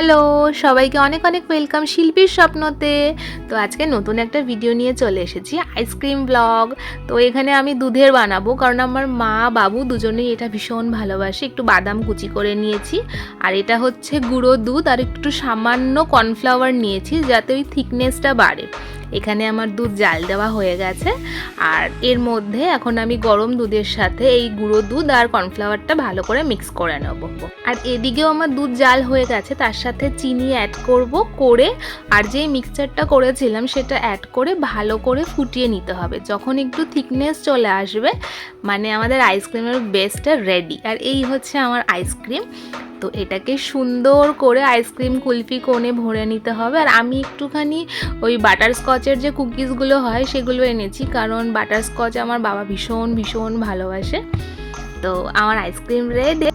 Hello, সবাইকে অনেক অনেক ওয়েলকাম শিল্পীর স্বপ্নতে। তো আজকে নতুন একটা ভিডিও নিয়ে চলে এসেছি, আইসক্রিম ব্লগ। তো এখানে আমি দুধের বানাবো, কারণ আমার মা বাবু দুজনেই এটা ভীষণ ভালোবাসে। একটু বাদাম কুচি করে নিয়েছি, আর এটা হচ্ছে গুঁড়ো দুধ, আর একটু সামান্য কর্নফ্লাওয়ার নিয়েছি যাতে ওই থিকনেসটা বাড়ে। এখানে আমার দুধ জাল দেওয়া হয়ে গেছে, আর এর মধ্যে এখন আমি গরম দুধের সাথে এই গুঁড়ো দুধ আর কর্নফ্লাওয়ারটা ভালো করে মিক্স করে নেব। আর এদিকেও আমার দুধ জাল হয়ে গেছে, তার সাথে চিনি অ্যাড করে আর যে মিক্সচারটা করেছিলাম সেটা অ্যাড করে ভালো করে ফুটিয়ে নিতে হবে। যখন একটু থিকনেস চলে আসবে, মানে আমাদের আইসক্রিমের বেসটা রেডি। আর এই হচ্ছে আমার আইসক্রিম। তো এটাকে সুন্দর করে আইসক্রিম কুলফি কোণে ভরে নিতে হবে। আর আমি একটুখানি ওই বাটারস্কচের যে কুকিজগুলো হয় সেগুলো এনেছি, কারণ বাটারস্কচ আমার বাবা ভীষণ ভীষণ ভালোবাসে। তো আমার আইসক্রিম রেডি।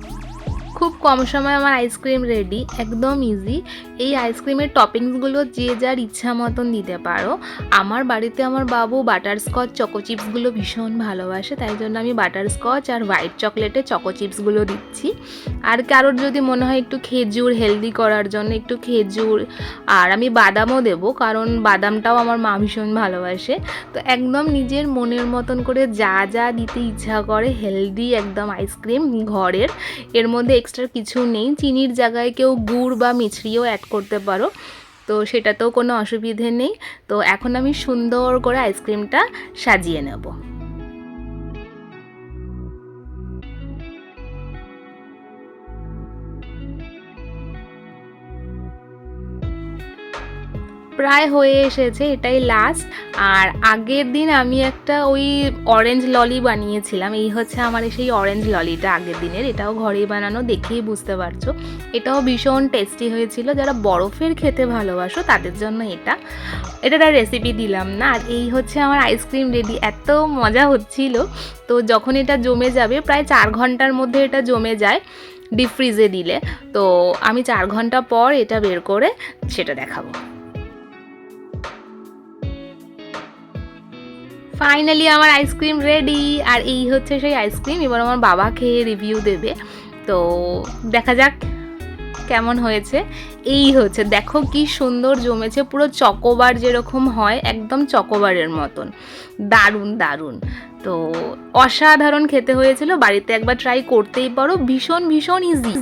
খুব কম সময় আমার আইসক্রিম রেডি, একদম ইজি। এই আইসক্রিমের টপিংসগুলো যে যার ইচ্ছা মতন দিতে পারো। আমার বাড়িতে আমার বাবু বাটারস্কচ চকো চিপসগুলো ভীষণ ভালোবাসে, তাই জন্য আমি বাটারস্কচ আর হোয়াইট চকলেটে চকো চিপসগুলো দিচ্ছি। আর কারোর যদি মনে হয় একটু খেজুর হেলদি করার জন্য একটু খেজুর, আর আমি বাদামও দেবো, কারণ বাদামটাও আমার মা ভীষণ ভালোবাসে। তো একদম নিজের মনের মতন করে যা যা দিতে ইচ্ছা করে, হেলদি একদম আইসক্রিম ঘরের। এর মধ্যে এক্সট্রা কিছু নেই, চিনির জায়গায় কেউ গুড় বা মিছরিও অ্যাড করতে পারো, তো সেটাতেও কোনো অসুবিধে নেই। তো এখন আমি সুন্দর করে আইসক্রিমটা সাজিয়ে নেব। প্রায় হয়ে এসেছে, এটাই লাস্ট। আর আগের দিন আমি একটা ওই অরেঞ্জ ললি বানিয়েছিলাম। এই হচ্ছে আমার সেই অরেঞ্জ ললিটা আগের দিনের, এটাও ঘরেই বানানো, দেখেই বুঝতে পারছো। এটাও ভীষণ টেস্টি হয়েছিল। যারা বরফের খেতে ভালোবাসো তাদের জন্য এটার রেসিপি দিলাম না। আর এই হচ্ছে আমার আইসক্রিম রেডি। এত মজা হচ্ছিল। তো যখন এটা জমে যাবে, প্রায় 4 ঘন্টার মধ্যে এটা জমে যায় ডিপ ফ্রিজে দিলে। তো আমি 4 ঘন্টা পর এটা বের করে সেটা দেখাবো। ফাইনালি আমার আইসক্রিম রেডি। আর এই হচ্ছে সেই আইসক্রিম। এবার আমার বাবা খেয়ে রিভিউ দেবে, তো দেখা যাক কেমন হয়েছে। এই হচ্ছে, দেখো কি সুন্দর জমেছে, পুরো চকোবার যেরকম হয় একদম চকোবারের মতন, দারুণ দারুণ। তো অসাধারণ খেতে হয়েছিল। বাড়িতে একবার ট্রাই করতেই পারো, ভীষণ ভীষণ ইজি।